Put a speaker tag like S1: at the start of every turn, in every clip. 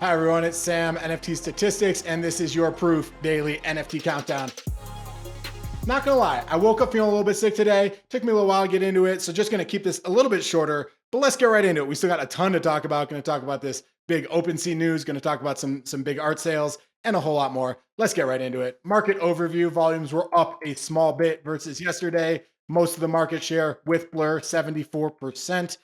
S1: Hi everyone, it's Sam, NFTstatistics, and this is your proof daily NFT countdown. Not gonna lie, I woke up feeling a little bit sick today. Took me a little while to get into it, so just gonna keep this a little bit shorter, but let's get right into it. We still got a ton to talk about. Gonna talk about this big OpenSea news, gonna talk about some big art sales, and a whole lot more. Let's get right into it. Market overview, volumes were up a small bit versus yesterday. Most of the market share with Blur, 74%.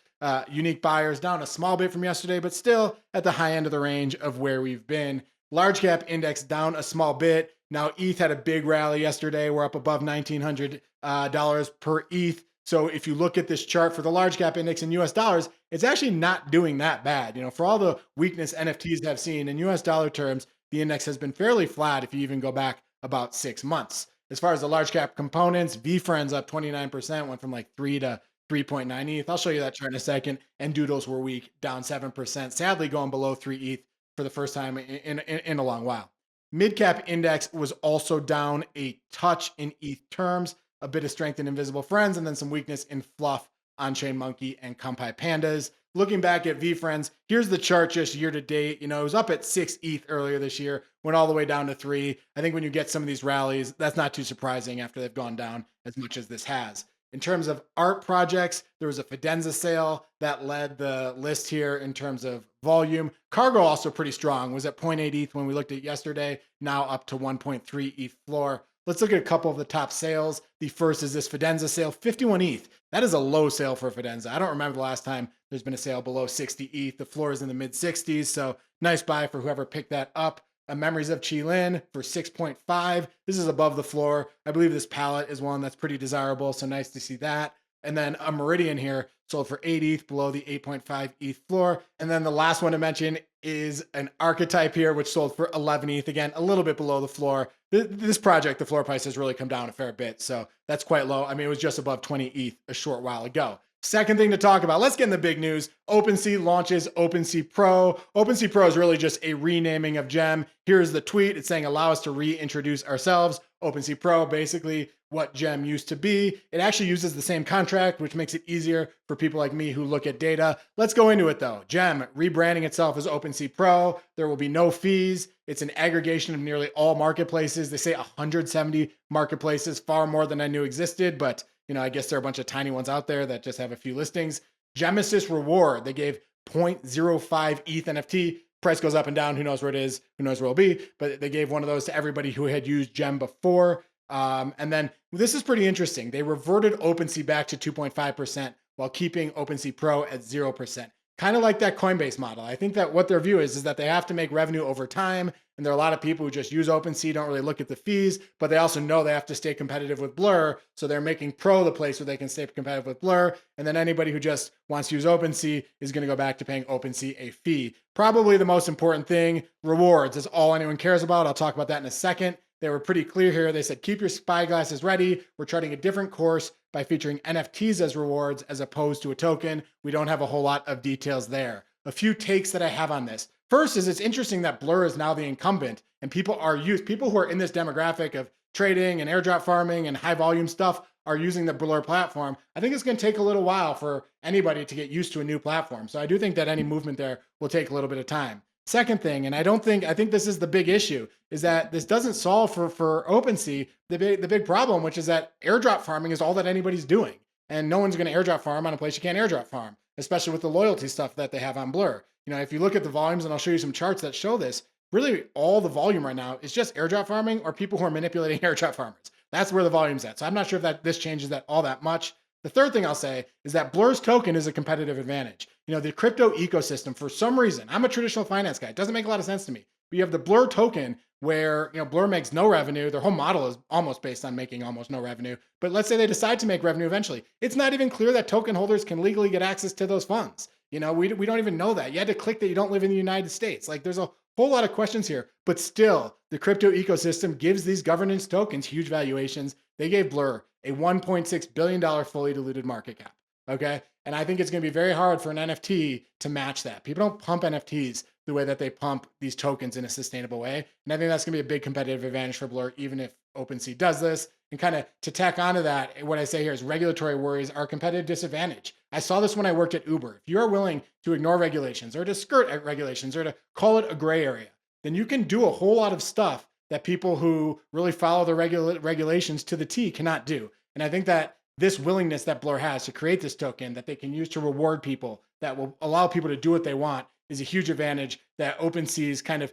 S1: Unique buyers down a small bit from yesterday, but still at the high end of the range of where we've been. Large cap index down a small bit. Now, ETH had a big rally yesterday. We're up above $1,900 per ETH. So if you look at this chart for the large cap index in US dollars, it's actually not doing that bad. You know, for all the weakness NFTs have seen in US dollar terms, the index has been fairly flat if you even go back about 6 months. As far as the large cap components, VFriends up 29%, went from like 3 to 3.9 ETH. I'll show you that chart in a second. And Doodles were weak, down 7%, sadly going below 3 ETH for the first time in a long while. Midcap index was also down a touch in ETH terms, a bit of strength in Invisible Friends, and then some weakness in Fluff, On-Chain Monkey, and Kampai Pandas. Looking back at VFriends, here's the chart just year to date. You know, it was up at 6 ETH earlier this year, went all the way down to 3. I think when you get some of these rallies, that's not too surprising after they've gone down as much as this has. In terms of art projects, there was a Fidenza sale that led the list here in terms of volume. Cargo also pretty strong, was at 0.8 ETH when we looked at yesterday, now up to 1.3 ETH floor. Let's look at a couple of the top sales. The first is this Fidenza sale, 51 ETH. That is a low sale for Fidenza. I don't remember the last time there's been a sale below 60 ETH. The floor is in the mid 60s, so nice buy for whoever picked that up. Memories of Qilin for 6.5. This is above the floor. I believe this palette is one that's pretty desirable, so nice to see that. And then a Meridian here sold for 8 ETH below the 8.5 ETH floor. And then the last one to mention is an Archetype here, which sold for 11 ETH. Again, a little bit below the floor. This project, the floor price has really come down a fair bit, so that's quite low. I mean, it was just above 20 ETH a short while ago. Second thing to talk about, let's get in the big news. OpenSea launches OpenSea Pro. OpenSea Pro is really just a renaming of Gem. Here's the tweet. It's saying, allow us to reintroduce ourselves. OpenSea Pro, basically what Gem used to be. It actually uses the same contract, which makes it easier for people like me who look at data. Let's go into it though. Gem rebranding itself as OpenSea Pro. There will be no fees. It's an aggregation of nearly all marketplaces. They say 170 marketplaces, far more than I knew existed, but you know, I guess there are a bunch of tiny ones out there that just have a few listings. Gemesis reward, they gave 0.05 ETH NFT. Price goes up and down. Who knows where it is? Who knows where it'll be? But they gave one of those to everybody who had used Gem before. And then this is pretty interesting. They reverted OpenSea back to 2.5% while keeping OpenSea Pro at 0%. Kind of like that Coinbase model. I think that what their view is that they have to make revenue over time. And there are a lot of people who just use OpenSea, don't really look at the fees, but they also know they have to stay competitive with Blur. So they're making Pro the place where they can stay competitive with Blur. And then anybody who just wants to use OpenSea is going to go back to paying OpenSea a fee. Probably the most important thing, rewards is all anyone cares about. I'll talk about that in a second. They were pretty clear here. They said, keep your spyglasses ready. We're charting a different course by featuring NFTs as rewards as opposed to a token. We don't have a whole lot of details there. A few takes that I have on this. First is it's interesting that Blur is now the incumbent and people who are in this demographic of trading and airdrop farming and high volume stuff are using the Blur platform. I think it's going to take a little while for anybody to get used to a new platform. So I do think that any movement there will take a little bit of time. Second thing, and I think this is the big issue, is that this doesn't solve for OpenSea the big problem, which is that airdrop farming is all that anybody's doing. And no one's going to airdrop farm on a place you can't airdrop farm, especially with the loyalty stuff that they have on Blur. You know, if you look at the volumes, and I'll show you some charts that show this, really all the volume right now is just airdrop farming or people who are manipulating airdrop farmers. That's where the volume's at. So I'm not sure if this changes that all that much. The third thing I'll say is that Blur's token is a competitive advantage. You know, the crypto ecosystem, for some reason, I'm a traditional finance guy. It doesn't make a lot of sense to me. But you have the Blur token where, you know, Blur makes no revenue. Their whole model is almost based on making almost no revenue. But let's say they decide to make revenue eventually. It's not even clear that token holders can legally get access to those funds. You know, we don't even know that. You had to click that you don't live in the United States. Like there's a whole lot of questions here, but still the crypto ecosystem gives these governance tokens huge valuations. They gave Blur a $1.6 billion fully diluted market cap. Okay. And I think it's going to be very hard for an NFT to match that. People don't pump NFTs the way that they pump these tokens in a sustainable way. And I think that's going to be a big competitive advantage for Blur, even if OpenSea does this. And kind of to tack onto that, what I say here is regulatory worries are a competitive disadvantage. I saw this when I worked at Uber. If you are willing to ignore regulations or to skirt at regulations or to call it a gray area, then you can do a whole lot of stuff that people who really follow the regulations to the T cannot do. And I think that this willingness that Blur has to create this token that they can use to reward people, that will allow people to do what they want, is a huge advantage that OpenSea's kind of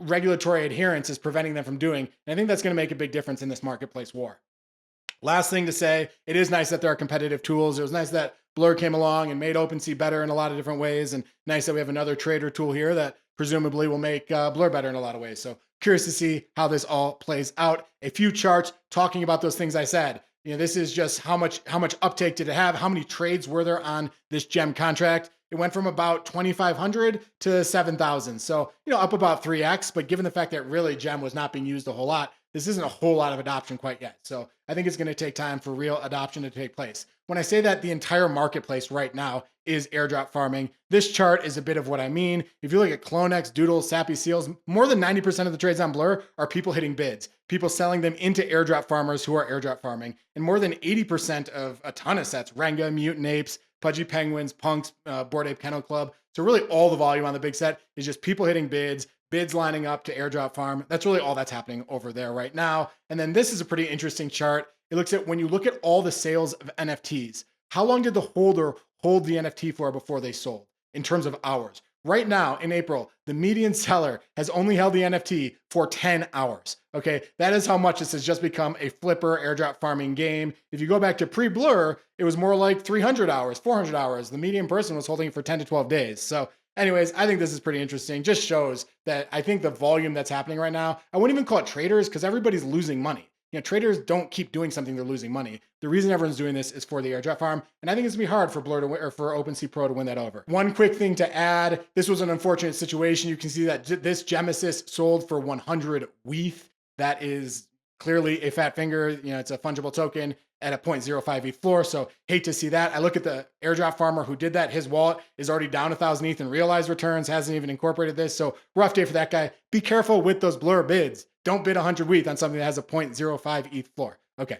S1: regulatory adherence is preventing them from doing. And I think that's going to make a big difference in this marketplace war. Last thing to say, it is nice that there are competitive tools. It was nice that Blur came along and made OpenSea better in a lot of different ways. And nice that we have another trader tool here that presumably will make Blur better in a lot of ways. So curious to see how this all plays out. A few charts talking about those things I said. This is just how much uptake did it have? How many trades were there on this gem contract? It went from about 2,500 to 7,000. So, up about 3x. But given the fact that really gem was not being used a whole lot, this isn't a whole lot of adoption quite yet. So I think it's going to take time for real adoption to take place. When I say that the entire marketplace right now is airdrop farming, this chart is a bit of what I mean. If you look at Clonex, Doodles, Sappy Seals, more than 90% of the trades on Blur are people hitting bids, people selling them into airdrop farmers who are airdrop farming. And more than 80% of a ton of sets, Renga, Mutant Apes, Pudgy Penguins, Punks, Bored Ape Kennel Club. So really all the volume on the big set is just people hitting bids lining up to airdrop farm. That's really all that's happening over there right now. And then this is a pretty interesting chart. It looks at when you look at all the sales of NFTs, how long did the holder hold the NFT for before they sold in terms of hours? Right now in April, the median seller has only held the NFT for 10 hours. Okay, that is how much this has just become a flipper airdrop farming game. If you go back to pre-Blur, it was more like 300 hours, 400 hours. The median person was holding it for 10 to 12 days. So anyways, I think this is pretty interesting. Just shows that I think the volume that's happening right now, I wouldn't even call it traders because everybody's losing money. Traders don't keep doing something they're losing money. The reason everyone's doing this is for the airdrop farm, and I think it's gonna be hard for Blur to win, or for OpenSea Pro to win that over. One quick thing to add: this was an unfortunate situation. You can see that this Genesis sold for 100 WETH. That is clearly a fat finger. It's a fungible token at a 0.05 ETH floor. So hate to see that. I look at the airdrop farmer who did that. His wallet is already down 1,000 ETH in realized returns, hasn't even incorporated this. So rough day for that guy. Be careful with those Blur bids. Don't bid 100 WETH on something that has a 0.05 ETH floor. Okay.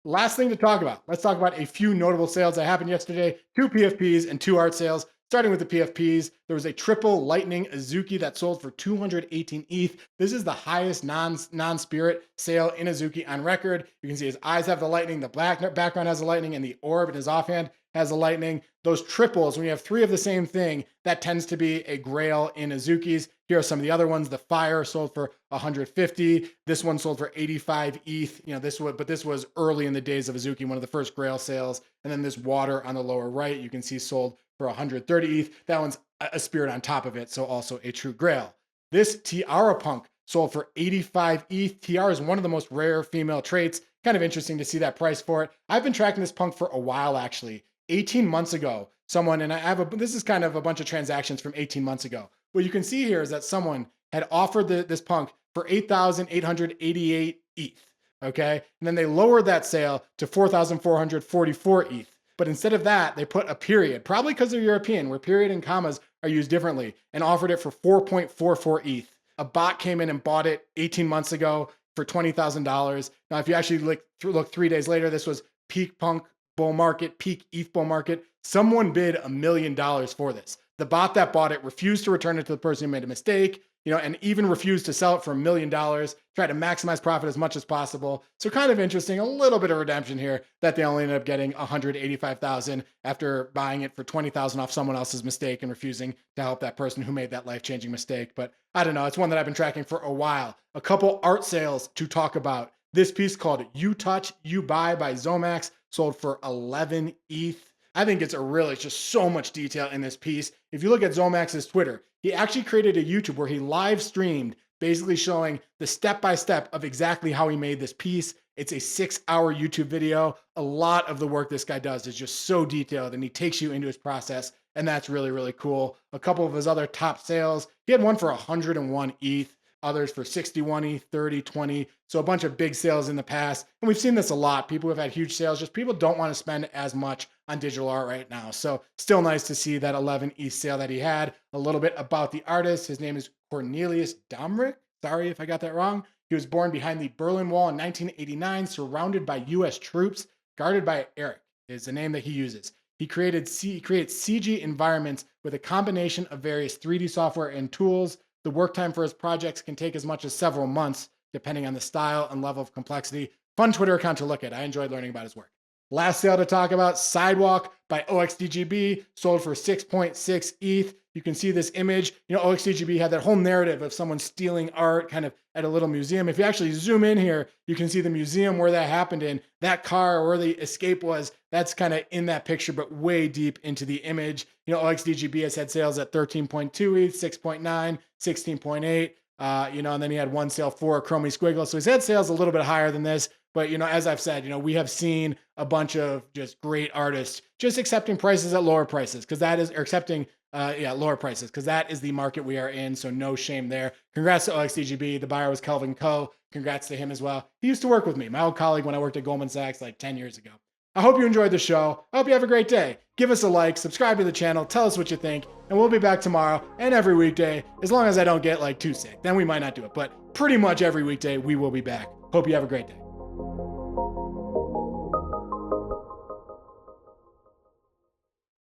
S1: Last thing to talk about. Let's talk about a few notable sales that happened yesterday. 2 PFPs and 2 art sales. Starting with the PFPs, there was a triple lightning Azuki that sold for 218 ETH. This is the highest non-spirit sale in Azuki on record. You can see his eyes have the lightning, the black background has the lightning, and the orb in his offhand has the lightning. Those triples, when you have 3 of the same thing, that tends to be a grail in Azukis. Here are some of the other ones. The fire sold for 150. This one sold for 85 ETH. This was early in the days of Azuki, one of the first grail sales. And then this water on the lower right, you can see sold for 130 ETH. That one's a spirit on top of it, so also a true grail. This Tiara punk sold for 85 ETH. Tiara is one of the most rare female traits. Kind of interesting to see that price for it. I've been tracking this punk for a while, actually. 18 months ago, someone, and this is kind of a bunch of transactions from 18 months ago. What you can see here is that someone had offered this punk for 8,888 ETH, okay? And then they lowered that sale to 4,444 ETH. But instead of that, they put a period, probably because they're European, where period and commas are used differently, and offered it for 4.44 ETH. A bot came in and bought it 18 months ago for $20,000. Now, if you actually look 3 days later, this was peak punk bull market, peak ETH bull market. Someone bid $1 million for this. The bot that bought it refused to return it to the person who made a mistake, and even refused to sell it for $1 million, tried to maximize profit as much as possible. So kind of interesting, a little bit of redemption here that they only ended up getting 185,000 after buying it for 20,000 off someone else's mistake and refusing to help that person who made that life-changing mistake. But I don't know, it's one that I've been tracking for a while. A couple art sales to talk about. This piece called You Touch, You Buy by Zomax sold for 11 ETH. I think it's just so much detail in this piece. If you look at Zomax's Twitter, he actually created a YouTube where he live streamed basically showing the step-by-step of exactly how he made this piece. It's a 6-hour YouTube video. A lot of the work this guy does is just so detailed, and he takes you into his process, and that's really, really cool. A couple of his other top sales, he had one for 101 ETH. Others for 61 ETH, 30, 20. So a bunch of big sales in the past. And we've seen this a lot. People have had huge sales. Just people don't want to spend as much on digital art right now. So still nice to see that 11 ETH sale that he had. A little bit about the artist. His name is Cornelius Domrick. Sorry if I got that wrong. He was born behind the Berlin Wall in 1989, surrounded by US troops, guarded by Eric, is the name that he uses. He creates CG environments with a combination of various 3D software and tools. The work time for his projects can take as much as several months, depending on the style and level of complexity. Fun Twitter account to look at. I enjoyed learning about his work. Last sale to talk about, Sidewalk by OXDGB, sold for 6.6 ETH. You can see this image. OXDGB had that whole narrative of someone stealing art kind of at a little museum. If you actually zoom in here, you can see the museum where that happened in. That car where the escape was, that's kind of in that picture, but way deep into the image. OXDGB has had sales at 13.2 ETH, 6.9, 16.8. And then he had one sale for Chromie Squiggle. So he's had sales a little bit higher than this. But, as I've said, we have seen a bunch of just great artists just accepting prices at lower prices because that is, or accepting, lower prices because that is the market we are in. So no shame there. Congrats to OXDGB. The buyer was Kelvin Coe. Congrats to him as well. He used to work with me, my old colleague when I worked at Goldman Sachs like 10 years ago. I hope you enjoyed the show. I hope you have a great day. Give us a like, subscribe to the channel, tell us what you think, and we'll be back tomorrow and every weekday, as long as I don't get too sick. Then we might not do it, but pretty much every weekday we will be back. Hope you have a great day.